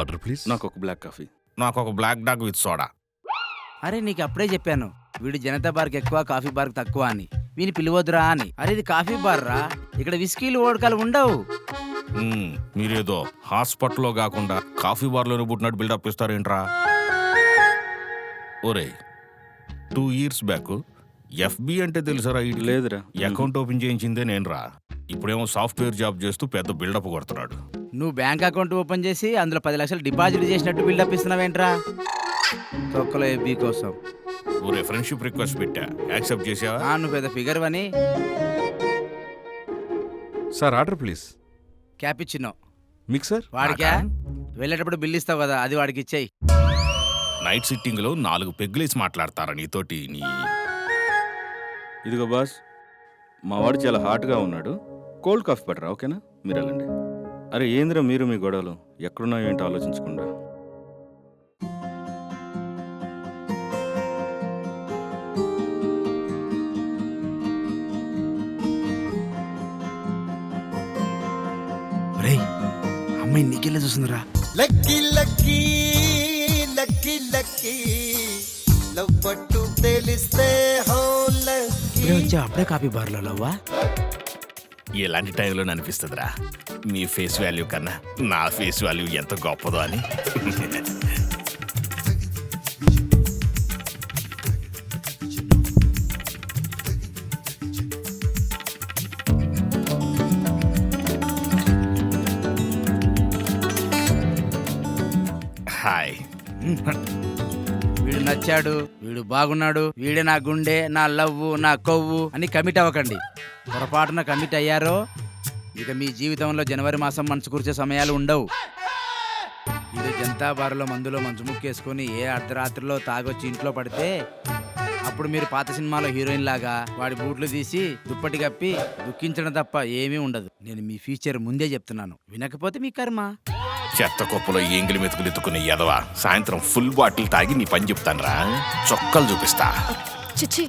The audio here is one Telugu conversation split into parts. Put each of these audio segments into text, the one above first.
Order please. నాకు ఒక బ్లాక్ కాఫీ. నాకు ఒక బ్లాక్ డాగ్ విత్ సోడా. అరే నీకు అప్పుడే చెప్పాను వీడు జనతా బార్కి ఎక్కువ కాఫీ బార్కి తక్కువ అని. వీని పిలవద్దురా అని. అరే ఇది కాఫీ బార్ రా, ఇక్కడ విస్కీలు ఓడకాలు ఉండవు. మీరేదో హాస్పిటల్లో కాకుండా కాఫీ బార్లోనే పుట్టినట్టు బిల్డప్ ఇస్తారేంట్రా? ఒరే 2 years బ్యాక్ ఎఫ్బి అంటే తెలుసారా? ఇటు లేదురా. అకౌంట్ ఓపెన్ చేయించిందే నేను రా. ఇప్పుడేమో సాఫ్ట్వేర్ జాబ్ చేస్తూ పెద్ద బిల్డప్ కొడుతున్నాడు. నువ్వు బ్యాంక్ అకౌంట్ ఓపెన్ చేసి అందులో 10 లక్షలు డిపాజిట్ చేసినట్టు బిల్డప్ ఇస్తున్నావేంట్రా? తొక్కలో ఎఫ్బి కోసం. ఒరే ఫ్రెండ్షిప్ రిక్వెస్ట్ పెట్టా, యాక్సెప్ట్ చేసావా? నువ్వు పెద్ద ఫిగర్ అని. Sir order please. Cappuccino. Mixer. వాడికా? వెళ్ళేటప్పుడు బిల్ ఇస్తావు కదా, అది వాడికి ఇచ్చేయి. నైట్ సిట్టింగ్ లో 4 పెగ్గులేసి మాట్లాడతారా నీతోటి? ఇదిగో బాస్, మా వాడు చాలా హాట్గా ఉన్నాడు, కోల్డ్ కాఫీ పట్టరా? ఓకేనా? మీరు వెళ్ళండి. అరే ఏంద్రా మీరు మీ గొడవలు ఎక్కడున్నాయో ఏంటో ఆలోచించకుండా. రేయ్ అమ్మాయి నీకెళ్ళి చూస్తుందిరా. Lucky lucky lucky lucky love పట్టు తెలిస్తే హో లక్కీ. వచ్చా అప్పుడే కాఫీ బార్లో లవ్వా? ఇలాంటి టైంలో అనిపిస్తుందిరా, మీ ఫేస్ వాల్యూ కన్నా నా ఫేస్ వాల్యూ ఎంత గొప్పదో అని. హాయ్. వీడు నచ్చాడు, వీడు బాగున్నాడు, వీడే నా గుండె, నా లవ్వు, నా కొవ్వు అని కమిట్ అవ్వకండి. పొరపాటున కమిట్ అయ్యారో ఇక మీ జీవితంలో జనవరి మాసం మనసు కూర్చే సమయాలు ఉండవు. ఇది జనతా బారులో మందులో మంచు ముక్కేసుకొని ఏ అర్ధరాత్రిలో తాగొచ్చి ఇంట్లో పడితే అప్పుడు మీరు పాత సినిమాలో హీరోయిన్ లాగా వాడి బూట్లు తీసి దుప్పటి కప్పి దుఃఖించడం తప్ప ఏమీ ఉండదు. నేను మీ ఫ్యూచర్ ముందే చెప్తున్నాను, వినకపోతే మీ కర్మ. చెత్త కుప్పలో ఎంగిలి మెతుకులు ఎత్తుకునే ఎదవా, సాయంత్రం ఫుల్ బాటిల్ తాగి నీ పని చెప్తానురా, చొక్కలు చూపిస్తా. చిచ్చి,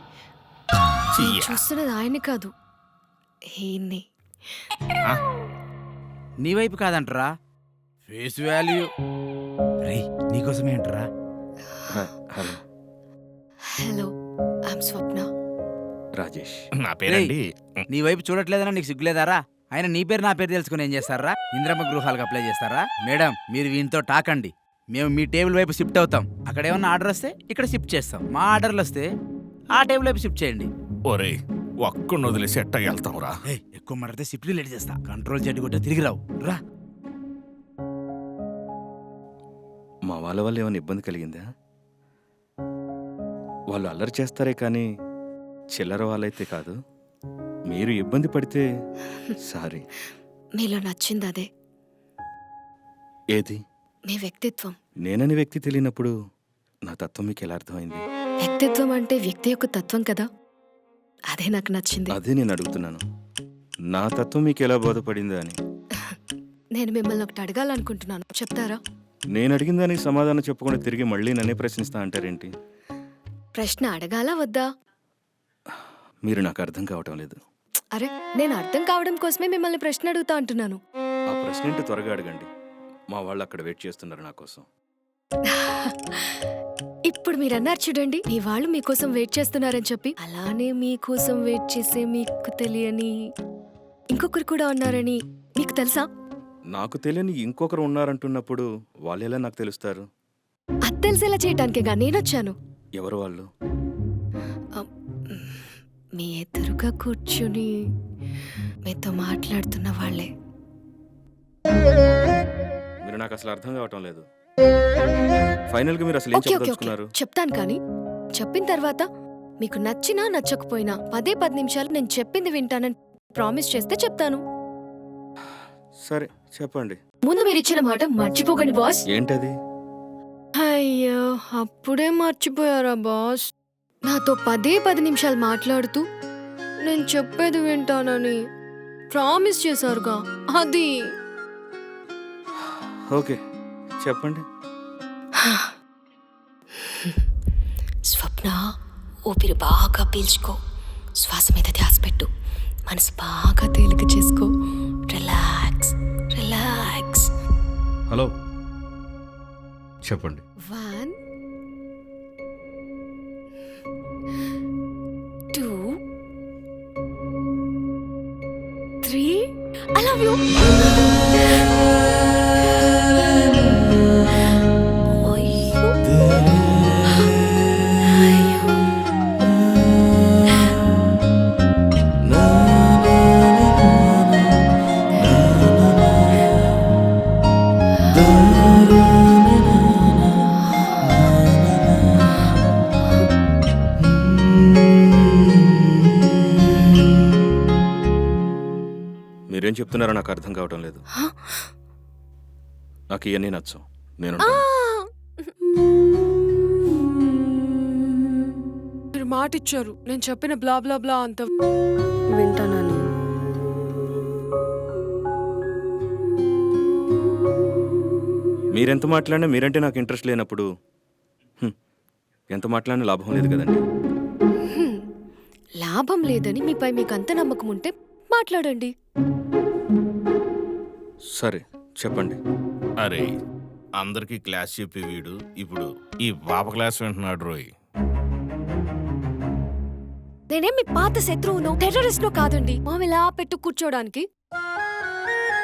చూస్తున్నది ఆయన్ని కాదు, ఈయన్ని. నీ వైపు కాదంటరా, ఫేస్ వాల్యూ. రే నీకోసమే అంటరా. Hello hello, I'm Swapna. Rajesh నా పేరండి. నీ వైపు చూడట్లేదన్నా నీకు సిగ్గులేదారా? ఆయన నీ పేరు నా పేరు తెలుసుకుని ఏం చేస్తారా? ఇంద్రమ్మ గృహాలకు అప్లై చేస్తారా? మేడం మీరు వీనితో టాకండి, మేము మీ టేబుల్ వైపు షిఫ్ట్ అవుతాం. అక్కడ ఏమన్నా ఆర్డర్ వస్తే ఇక్కడ షిఫ్ట్ చేస్తాం. మా ఆర్డర్లు వస్తే ఆ టేబుల్ వైపు షిఫ్ట్ చేయండి. ఒరే ఒక్కడిని వదిలేసి ఎట్టా వెళ్తావురా? ఎక్కువ మాట్లాడితే షిఫ్ట్ లేట్ చేస్తా. కంట్రోల్ చెట్టు కొట్టే తిరిగి రావు రా. మా వాళ్ళ వల్ల ఏమైనా ఇబ్బంది కలిగిందా? వాళ్ళు అల్లరి చేస్తారే కానీ చిల్లర వాళ్ళైతే కాదు. మీరు ఇబ్బంది పడితే సారీ. మీలో నచ్చింది అదే. ఏది? మీ వ్యక్తిత్వం. నేనని వ్యక్తి తెలియనప్పుడు నా తత్వం మీకు ఎలా అర్థమైంది? వ్యక్తిత్వం అంటే వ్యక్తి యొక్క తత్వం కదా, అదే నాకు నచ్చింది. అదే నేను అడుగుతున్నాను, నా తత్వం మీకు ఎలా బోధపడిందా అని. నేను మిమ్మల్ని ఒకటి అడగాలనుకుంటున్నాను, చెప్తారా? నేను అడిగిన దానికి సమాధానం చెప్పకుండా తిరిగి మళ్ళీ నన్నే ప్రశ్నిస్తా అంటారేంటి? ప్రశ్న అడగాలా వద్దా? మీరు నాకు అర్థం కావటం లేదు. అరే నేను అర్థం కావడం కోసమే మిమ్మల్ని ప్రశ్న అడుగుతా అంటున్నాను. ఆ ప్రశ్న ఏంటో త్వరగా అడగండి, మా వాళ్ళు అక్కడ వెయిట్ చేస్తున్నారు నా కోసం. ఇప్పుడు మీరు అన్నారు చూడండి, మీ వాళ్ళు మీకోసం వెయిట్ చేస్తున్నారని చెప్పి. అలానే మీకోసం వెయిట్ చేసే మీకు తెలియని ఇంకొకరు కూడా ఉన్నారని మీకు తెలుసా? నాకు తెలియని ఇంకొకరు ఉన్నారంటున్నప్పుడు వాళ్ళు ఎలా నాకు తెలుస్తారు? అది తెలిసేలా చేయటానికేగా నేనొచ్చాను. ఎవరు వాళ్ళు? మీ ఎదురుగా కూర్చుని మీతో మాట్లాడుతున్న వాళ్ళే. మీరు నాకు అసలు అర్థం కావటం లేదు. ఫైనల్ గా మీరు అసలు ఏం ఓకే ఓకే ఓకే చెప్పదలుచుకున్నారు? చెప్తాను, కానీ చెప్పిన తర్వాత మీకు నచ్చినా నచ్చకపోయినా 10 నిమిషాలు నేను చెప్పింది వింటానని ప్రామిస్ చేస్తే చెప్తాను. సరే చెప్పండి. ముందు మీరు ఇచ్చిన మాట మర్చిపోకండి బాస్. ఏంటది? అయ్యో అప్పుడే మర్చిపోయారా బాస్? నాతో 10 నిమిషాలు మాట్లాడుతూ నేను చెప్పేది వింటానని ప్రామిస్ చేశారుగా, అది. ఓకే చెప్పండి. స్వప్న, ఊపిరి బాగా పీల్చుకో, శ్వాస మీద ధ్యాస పెట్టు, మనసు బాగా తేలిక చేసుకో, రిలాక్స్ రిలాక్స్. హలో చెప్పండి. 1 2 3 I love you. అయ్యో. అయ్యో. మీరేం చెప్తున్నారో నాకు అర్థం కావటం లేదు. నాకు ఇవన్నీ నచ్చం. నేను ఆ! మీరు మాట ఇచ్చారు, నేను చెప్పిన బ్లా బ్లా బ్లా అంత వింటానని. మీరెంత మాట్లాడినా మీరంటే నాకు ఇంట్రెస్ట్ లేనప్పుడు ఎంత మాట్లాడినా లాభం లేదు కదండి. లాభం లేదని మీపై మీకు అంత నమ్మకం ఉంటే మాట్లాడండి. సరే చెప్పండి. అరే అందరికీ క్లాస్ చెప్పి వీడు ఇప్పుడు ఈ పాప క్లాస్ వింటున్నాడు రోయ్. నేనేం మీ పాత శత్రువునో టెర్రరిస్ట్నో కాదండి మామిలా పెట్టు కూర్చోడానికి.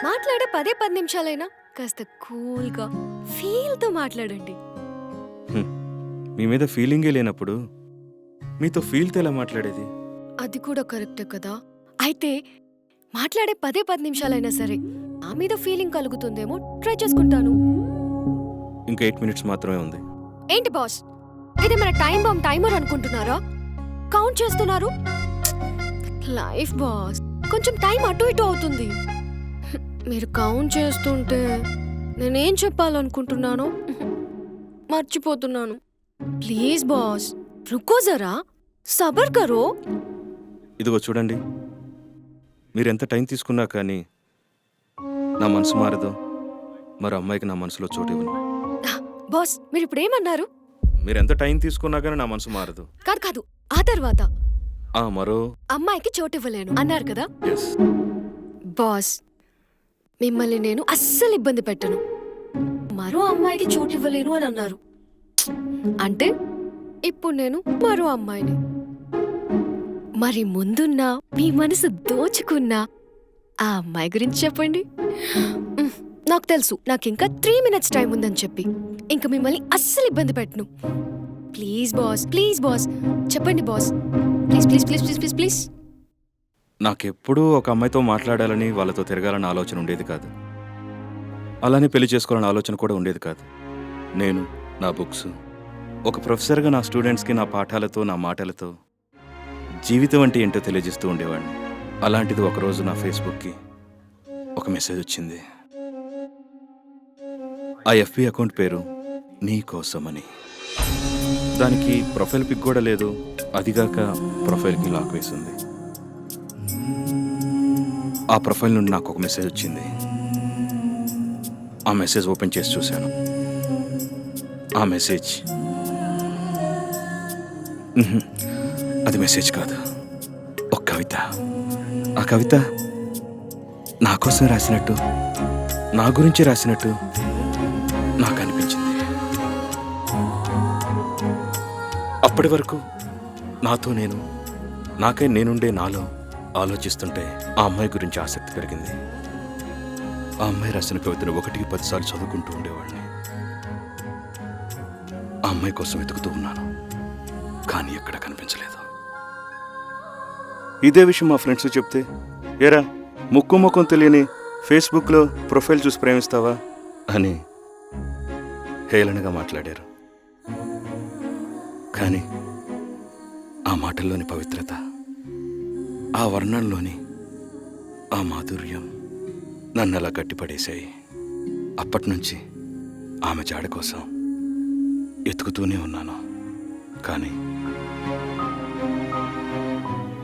మాట్లాడే 10 నిమిషాలైనా కాస్త కూల్గా ఫీల్తో మాట్లాడండి. మీ మీద ఫీలింగే లేనప్పుడు మీతో ఫీల్తో ఎలా మాట్లాడేది? అది కూడా కరెక్టే కదా. అయితే మాట్లాడే 10 నిమిషాలైనా సరే నా మీద ఫీలింగ్ కలుగుతుందేమో ట్రై చేసుకుంటాను. ఇంకా 8 మినిట్స్ మాత్రమే ఉంది. ఏంటి బాస్, ఇది మన టైం బాంబ్ టైమర్ అనుకుంటున్నారా? కౌంట్ చేస్తున్నారు. లైఫ్ బాస్, కొంచెం టైం అటు ఇటు అవుతుంది. మీరు కౌంట్ చేస్తుంటే నేనేం చెప్పాలనుకుంటున్నానో మర్చిపోతున్నాను. ప్లీజ్ బాస్, రుకో జరా, సబర్ కరో. ఇదిగో చూడండి, మీరెంత టైం తీసుకున్నా కానీ నా మనసు మారదు. మరో అమ్మాయికి నా మనసులో చోటు ఇవ్వను. బాస్, మీరు ఇప్పుడు ఏమన్నారు? మీరెంత టైం తీసుకున్నా కానీ నా మనసు మారదు. కాదు కాదు, ఆ తర్వాత మరో అమ్మాయికి చోటు ఇవ్వలేను అన్నారు కదా. ఎస్ బాస్, మిమ్మల్ని నేను అస్సలు ఇబ్బంది పెట్టను. మరో అమ్మాయికి చోటు ఇవ్వలేను అని అన్నారు. అంటే ఇప్పుడు నేను మరో అమ్మాయిని. మరి ముందున్న మీ మనసు దోచుకున్న ఆ అమ్మాయి గురించి చెప్పండి. నాకు తెలుసు, నాకు ఇంకా 3 minutes టైం ఉందని చెప్పి ఇంకా మిమ్మల్ని అస్సలు ఇబ్బంది పెట్టను. ప్లీజ్ బాస్, ప్లీజ్ బాస్, చెప్పండి boss, please please please please please please. నాకెప్పుడూ ఒక అమ్మాయితో మాట్లాడాలని, వాళ్ళతో తిరగాలని ఆలోచన ఉండేది కాదు. అలానే పెళ్లి చేసుకోవాలని ఆలోచన కూడా ఉండేది కాదు. నేను నా బుక్స్, ఒక ప్రొఫెసర్గా నా స్టూడెంట్స్కి నా పాఠాలతో, నా మాటలతో జీవితం అంటే ఏంటో తెలియజేస్తూ ఉండేవాడిని. అలాంటిది ఒకరోజు నా ఫేస్బుక్కి ఒక మెసేజ్ వచ్చింది. ఆ ఎఫ్బి అకౌంట్ పేరు నీ కోసమని. దానికి ప్రొఫైల్ పిక్ కూడా లేదు. అదిగాక ప్రొఫైల్కి లాక్ వేసింది. ఆ ప్రొఫైల్ నుండి నాకు ఒక మెసేజ్ వచ్చింది. ఆ మెసేజ్ ఓపెన్ చేసి చూశాను. ఆ మెసేజ్ అది మెసేజ్ కాదు, ఒక కవిత. ఆ కవిత నా కోసం రాసినట్టు, నా గురించి రాసినట్టు నాకు అనిపించింది. అప్పటి వరకు నాతో నేను, నాకై నేనుండే నాలో ఆలోచిస్తుంటే ఆ అమ్మాయి గురించి ఆసక్తి పెరిగింది. ఆ అమ్మాయి రాసిన కవితను 1కి 10 సార్లు చదువుకుంటూ ఉండేవాడిని. ఆ అమ్మాయి కోసం వెతుకుతూ ఉన్నాను, కానీ ఎక్కడ కనిపించలేదు. ఇదే విషయం మా ఫ్రెండ్స్ చెప్తే, ఏరా ముక్కు ముఖం తెలియని ఫేస్బుక్లో ప్రొఫైల్ చూసి ప్రేమిస్తావా అని హేళనగా మాట్లాడారు. కానీ ఆ మాటల్లోని పవిత్రత, ఆ వర్ణంలోని ఆ మాధుర్యం నన్ను అలా గట్టిపడేశాయి. అప్పటినుంచి ఆమె జాడ కోసం ఎతుకుతూనే ఉన్నాను, కానీ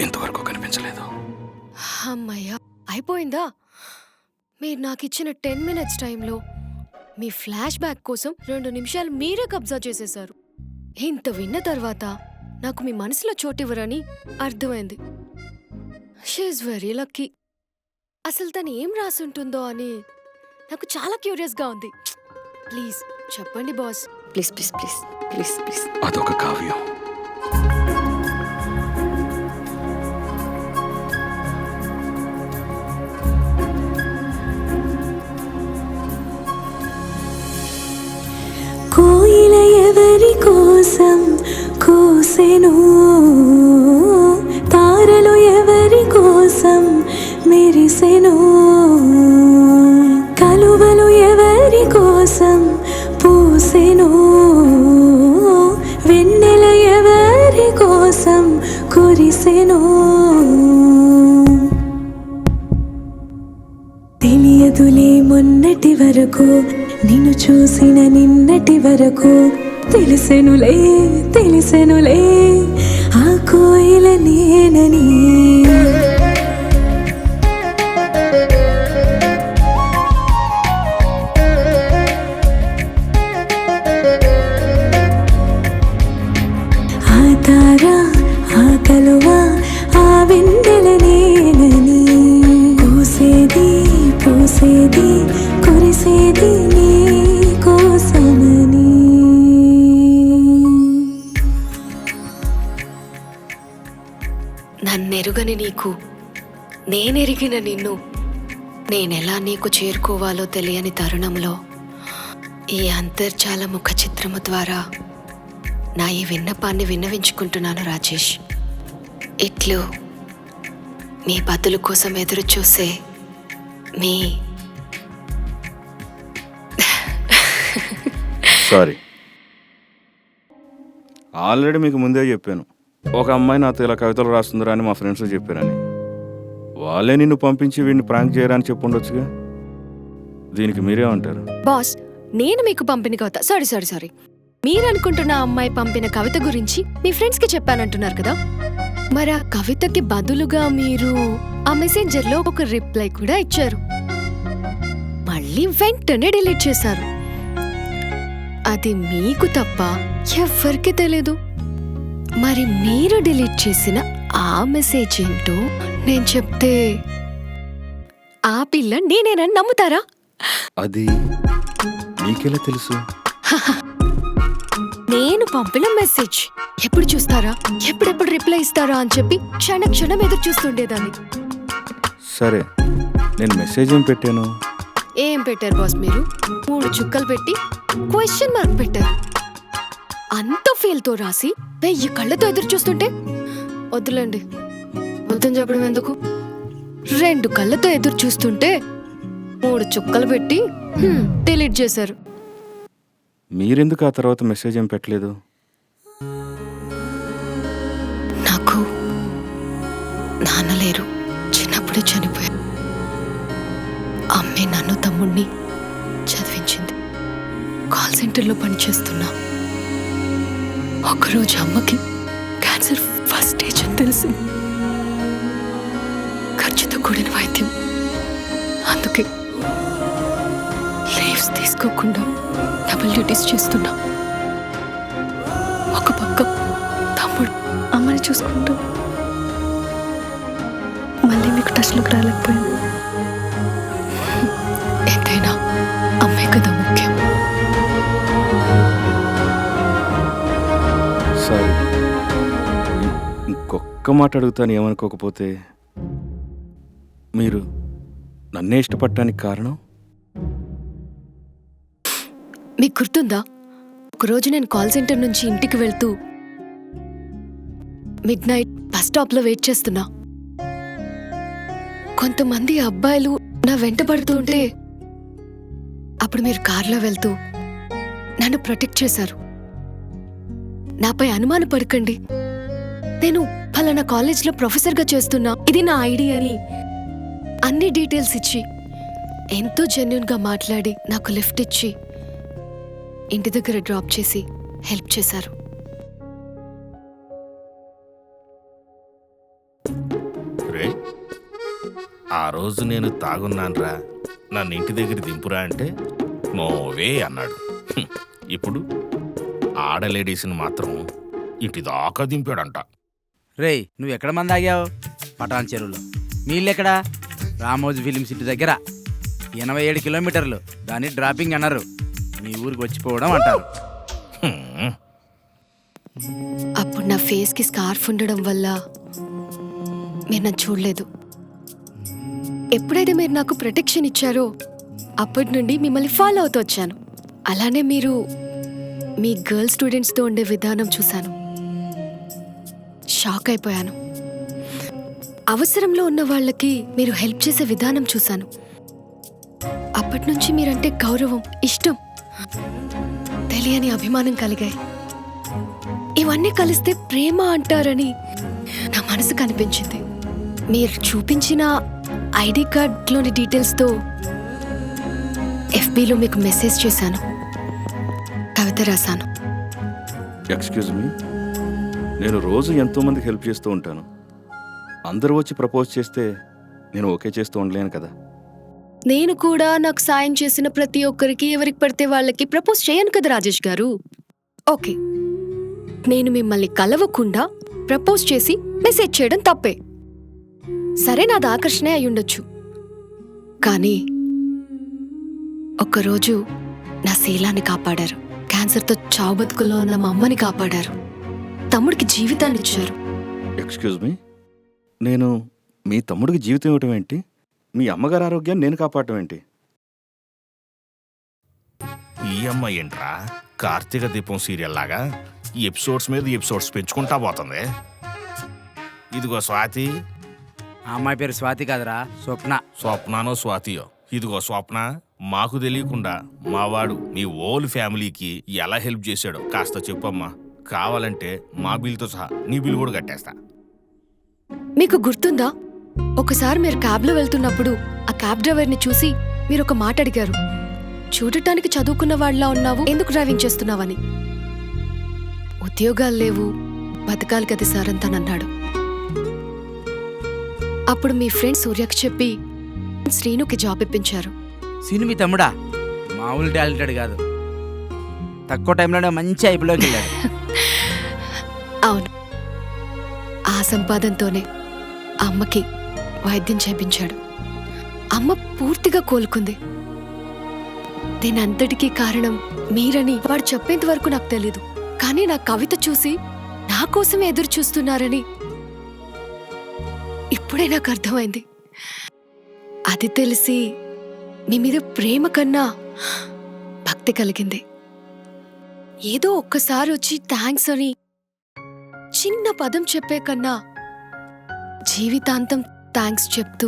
ఇంతవరకు కనిపించలేదు. అమ్మయ్యా, అయిపోయిందా? మీరు నాకు ఇచ్చిన 10 minutes టైంలో మీ ఫ్లాష్ బ్యాక్ కోసం 2 నిమిషాలు మీరే కబ్జా చేసేశారు. ఇంత విన్న తర్వాత నాకు మీ మనసులో చోటివ్వరని అర్థమైంది. She is very lucky. అసలు తను ఏం రాసుంటుందో అని నాకు చాలా క్యూరియస్గా ఉంది. ప్లీజ్ చెప్పండి boss please please please please please. అదొక కావ్యం. కోయిల ఎవరి కోసం కూసెను, తారలు ఎవరి కోసం మెరిసెను, కలువలు ఎవరి కోసం పూసెను, వెన్నెల ఎవరి కోసం కురిసెను. తెలియదులే మొన్నటి వరకు, నిన్ను చూసిన నిన్నటి వరకు, తెలిసెనులే తెలిసెనులే ఆ కోయిల నేనని. ఆ తార ఆ కలువ ఆ వెన్నెల నేనని, పూసేది పూసేది కురిసేది నీ కోసమని. నన్నెరుగని నీకు నేనెరిగిన నిన్ను, నేనెలా నీకు చేరుకోవాలో తెలియని తరుణంలో ఈ అంతర్జాల ముఖ చిత్రము ద్వారా నా ఈ విన్నపాన్ని విన్నవించుకుంటున్నాను రాజేష్. ఇట్లు నీ బదులు కోసం ఎదురు చూసే మీ సారీ. ఆల్రెడీ మీకు ముందే చెప్పాను, ఒక అమ్మాయి నాతో ఇలా కవితలు రాస్తుందిరా అని మా ఫ్రెండ్స్ చెప్పారని. వాళ్ళే నిన్ను పంపించి వీడిని ప్రాంక్ చేయరని చెప్పుండొచ్చుగా. దీనికి మీరే అంటారు? బాస్ నేను మీకు పంపిన కవిత సారీ సారీ సారీ మీరు అనుకుంటున్న అమ్మాయి పంపిన కవిత గురించి మీ ఫ్రెండ్స్ కి చెప్పానంటున్నారు కదా, మరి ఆ కవితకి బదులుగా మీరు ఆ మెసెంజర్లో ఒక రిప్లై కూడా ఇచ్చారు, మళ్ళీ వెంటనే డిలీట్ చేశారు. అది మీకు తప్ప ఎవ్వరికి తెలీదు. మరి మీరు డిలీట్ చేసిన ఆ మెసేజ్ ఏంటో నేను చెప్తే ఆ పిల్ల నేనేనని నమ్ముతారా? అది నీకెలా తెలుసు? నేను పంపిన మెసేజ్ ఎప్పుడు చూస్తారా, ఎప్పుడెప్పుడు రిప్లై ఇస్తారా అని చెప్పి క్షణ క్షణం ఎదురు చూస్తుండేదాన్ని. సరే, నేను మెసేజ్ ఏం పెట్టాను? ఏం పెట్టారు బాస్ మీరు? 3 చుక్కలు పెట్టి క్వశ్చన్ మార్క్ పెట్టారు. అంత ఫీల్తో రాసి 1000 కళ్ళతో ఎదురు చూస్తుంటే వద్దులేండి, వద్దని చెప్పడం ఎందుకు. 2 కళ్ళతో ఎదురు చూస్తుంటే 3 చుక్కలు పెట్టి డిలీట్ చేశారు. మీరెందుకు ఆ తర్వాత మెసేజ్ ఏం పెట్టలేదు? నాకు నాన్న లేరు, చిన్నప్పుడే చనిపోయారు. అమ్మే నన్ను తమ్ముడిని చదివించింది. కాల్ సెంటర్లో పనిచేస్తున్నా. ఒకరోజు అమ్మకి క్యాన్సర్ ఫస్ట్ స్టేజ్ అని తెలిసింది. ఖర్చుతో కూడిన వైద్యం, అందుకే లీవ్స్ తీసుకోకుండా డబుల్ డ్యూటీస్ చేస్తున్నా. ఒక పక్క తమ్ముడు అమ్మని చూసుకుంటూ మళ్ళీ మీకు టచ్లోకి రాలేకపోయాను. ఎంతైనా అమ్మే కదా ముఖ్యం. సరే, ఇంకొక్క మాట అడుగుతాను, ఏమనుకోకపోతే. మీరు నన్నే ఇష్టపడటానికి కారణం? మీకు గుర్తుందా, ఒకరోజు నేను కాల్ సెంటర్ నుంచి ఇంటికి వెళ్తూ మిడ్ నైట్ బస్ స్టాప్లో వెయిట్ చేస్తున్నా. కొంతమంది అబ్బాయిలు నా వెంట పడుతూ ఉంటే అప్పుడు మీరు కార్లో వెళ్తూ నన్ను ప్రొటెక్ట్ చేశారు. నాపై అనుమాన పడకండి, నేను ఫలానా కాలేజ్లో ప్రొఫెసర్గా చేస్తున్నా, ఇది నా ఐడియా అని అన్ని డీటెయిల్స్ ఇచ్చి ఎంతో జెన్యూన్గా మాట్లాడి నాకు లిఫ్ట్ ఇచ్చి ఇంటి దగ్గర డ్రాప్ చేసి హెల్ప్ చేశారు. రే, ఆ రోజు నేను తాగున్నాన్రా, నన్ను ఇంటి దగ్గర దింపురా అంటే నోవే అన్నాడు. ఇప్పుడు ఆడలేడీస్ని మాత్రం ఇంటి దాకా దింపాడంట. రేయ్, నువ్వు ఎక్కడ మంది ఆగావు? పటాన్ చెరువులో. మీళ్ళెక్కడా? రామోజీ ఫిలిం సిటీ దగ్గర. 87 కిలోమీటర్లు. దాన్ని డ్రాపింగ్ అన్నారు. మీ ఊరికి వచ్చిపోవడం అంటారు. అప్పుడు నా ఫేస్కి స్కార్ఫ్ ఉండడం వల్ల మీరు నన్ను చూడలేదు. ఎప్పుడైతే మీరు నాకు ప్రొటెక్షన్ ఇచ్చారో అప్పటి నుండి మిమ్మల్ని ఫాలో అవుతూ వచ్చాను. అలానే మీరు మీ గర్ల్ స్టూడెంట్స్తో ఉండే విధానం చూశాను, షాక్ అయిపోయాను. అవసరంలో ఉన్న వాళ్ళకి మీరు హెల్ప్ చేసే విధానం చూశాను. అప్పటి నుంచి మీరంటే గౌరవం, ఇష్టం, తెలియని అభిమానం కలిగాయి. ఇవన్నీ కలిస్తే ప్రేమ అంటారని నా మనసు కనిపించింది. మీరు చూపించిన ఐడి కార్డ్లోని డీటెయిల్స్తో ఎఫ్బీలో మీకు మెసేజ్ చేశాను, కవిత రాశాను. ఎక్స్క్యూజ్ మీ, నేను రోజు ఎంతోమందికి హెల్ప్ చేస్తూ ఉంటాను. అందరూ వచ్చి ప్రపోజ్ చేస్తే నేను ఓకే చేస్తూ ఉండలేను కదా. నేను కూడా నాకు సాయం చేసిన ప్రతి ఒక్కరికి ఎవరికి పడితే వాళ్ళకి ప్రపోజ్ చేయను కదా రాజేష్ గారు. ఓకే, నేను మిమ్మల్ని కలవకుండా ప్రపోజ్ చేసి మెసేజ్ చేయడం తప్పే. సరే, నాది ఆకర్షణే అయి ఉండొచ్చు. కానీ ఒక్కరోజు నా శీలాన్ని కాపాడారు. క్యాన్సర్తో చావు బతుకుల్లో ఉన్న మా అమ్మని కాపాడారు. తమ్ముడికి జీవితాన్ని ఇచ్చారు. ఎక్స్క్యూజ్ మీ, నేను మీ తమ్ముడికి జీవితం ఇవ్వటం ఏంటి? మీ అమ్మగారి ఆరోగ్యాన్ని నేను కాపాడటం ఏంటి? ఈ అమ్మాయి ఏంట్రా కార్తీక దీపం సీరియల్ లాగా ఎపిసోడ్స్ మీద ఎపిసోడ్స్ పెంచుకుంటా పోతుంది. ఇదిగో స్వాతి. ఆ అమ్మాయి పేరు స్వాతి కాదురా, స్వప్న. స్వప్నానో స్వాతియో. ఇదిగో స్వప్న, మాకు తెలియకుండా మావాడు మీ ఓల్ ఫ్యామిలీకి ఎలా హెల్ప్ చేశాడో కాస్త చెప్పమ్మా. కావాలంటే మా బిల్తో సహా నీ బిల్ కూడా కట్టేస్తా. మీకు గుర్తుందా, ఒకసారి మీరు క్యాబ్లో వెళ్తున్నప్పుడు ఆ క్యాబ్ డ్రైవర్ని చూసి మీరు ఒక మాట అడిగారు, చూడటానికి చదువుకున్న వాళ్ళ ఉన్నావు, ఎందుకు డ్రైవింగ్ చేస్తున్నావని. ఉద్యోగాలు లేవు, బతకాలి కదా సార్ అని తనన్నాడు. అప్పుడు మీ ఫ్రెండ్ సూర్యకి చెప్పి శ్రీనుకి జాబ్ ఇప్పించారు. సీను మీ తమ్ముడా? మామూలు టాలెంటెడ్ కాదు, తక్కువ టైంలోనే మంచి ఐపీలోకి వెళ్ళాడు. అవును, ఆ సంపాదనతోనే అమ్మకి వైద్యం చేయించాడు. అమ్మ పూర్తిగా కోలుకుంది. దీనంతటికీ కారణం మీరని వాడు చెప్పేంత వరకు నాకు తెలీదు. కానీ నా కవిత చూసి నా కోసమే ఎదురు చూస్తున్నారని ఇప్పుడే నాకు అర్థమైంది. అది తెలిసి మీ మీద ప్రేమ కన్నా భక్తి కలిగింది. ఏదో ఒక్కసారి వచ్చి థ్యాంక్స్ అని చిన్న పదం చెప్పే కన్నా జీవితాంతం థ్యాంక్స్ చెప్తూ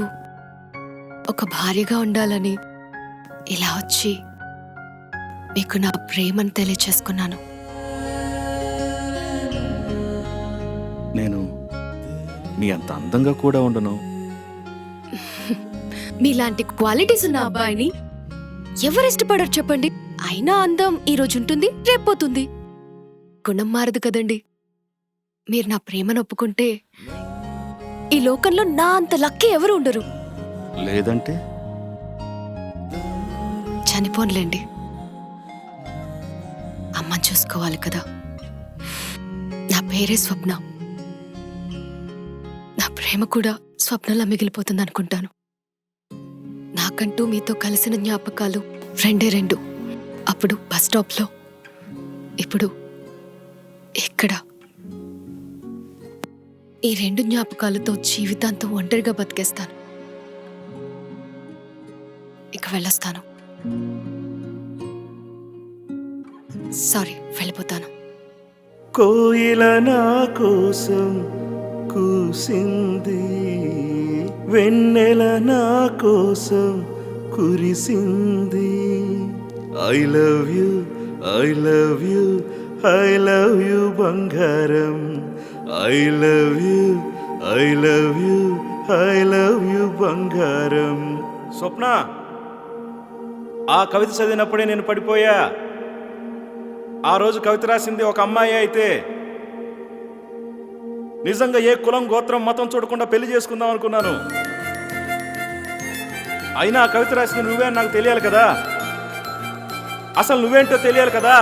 ఒక భార్యగా ఉండాలని ఇలా వచ్చి మీకు నా ప్రేమను తెలియచేసుకున్నాను. నేను మీ అంత అందంగా కూడా ఉండను. మీలాంటి క్వాలిటీస్ ఉన్న అబ్బాయిని ఎవరు ఇష్టపడరు చెప్పండి? అయినా అందం ఈ రోజు ఉంటుంది, రేపోతుంది. గుణం మారదు కదండి. మీరు నా ప్రేమను ఒప్పుకుంటే ఈ లోకంలో నా అంత లక్కీ ఎవరు ఉండరు. లేదంటే చనిపోన్లేండి, అమ్మని చూసుకోవాలి కదా. నా పేరే స్వప్న. నా ప్రేమ కూడా స్వప్నంలా మిగిలిపోతుంది అనుకుంటాను. నాకంటూ మీతో కలిసిన జ్ఞాపకాలు రెండే రెండు. అప్పుడు బస్ స్టాప్లో, ఇప్పుడు ఇక్కడ. ఈ రెండు జ్ఞాపకాలతో జీవితాంతం ఒంటరిగా బతికేస్తాను. ఇక వెళ్ళొస్తాను. సారీ, వెళ్ళిపోతాను. కోయిల నా కోసం కూసింది, వెన్నెల నా కోసం కురిసింది. I love you, I love you, I love you బంగారం. I love you, I love you, I love you బంగారం. స్వప్న, ఆ కవిత చదివినప్పుడే నేను పడిపోయా. ఆ రోజు కవిత రాసింది ఒక అమ్మాయి అయితే నిజంగా ఏ కులం, గోత్రం, మతం చూడకుండా పెళ్లి చేసుకుందాం అనుకున్నాను. అయినా ఆ కవిత రాసింది నువ్వే అని నాకు తెలియాలి కదా. అసలు నువ్వేంటో తెలియాలి కదా.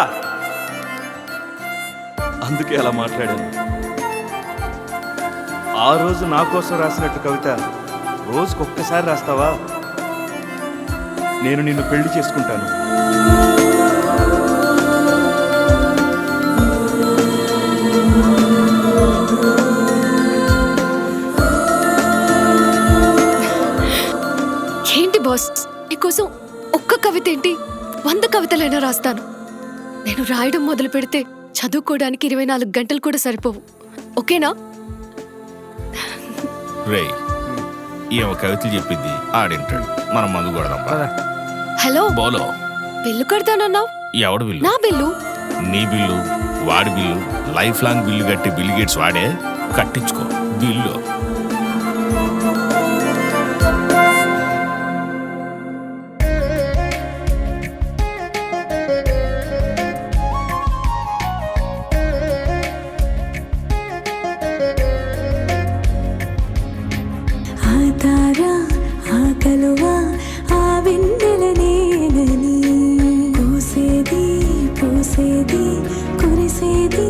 అందుకే అలా మాట్లాడాను. ఆ రోజు నా కోసం రాసినట్టు కవిత రోజుకొక్కసారి రాస్తావా? నేను నిన్ను పెళ్లి చేసుకుంటాను. నీకోసం ఒక్క కవిత ఏంటి 100 కవితలైనా రాస్తాను. నేను రాయడం మొదలు పెడితే చదువుకోవడానికి 24 గంటలు కూడా సరిపోవు. ఓకేనా? రేయ్ ఏమో కవితలు చెప్పింది ఆడింటాడు. మనం మందు కొడదాం పద. హలో, బోలో బిల్లు కడతానన్నావు. ఎవడు బిల్లు? నా బిల్లు. నీ బిల్లు, వాడి బిల్లు, లైఫ్ లాంగ్ బిల్లు కట్టి బిల్ గేట్స్ వాడే కట్టించుకో బిల్లు. ఆ తారా ఆ కలువా ఆ వెన్నెల నేనని పూసేది పూసేది కురిసేది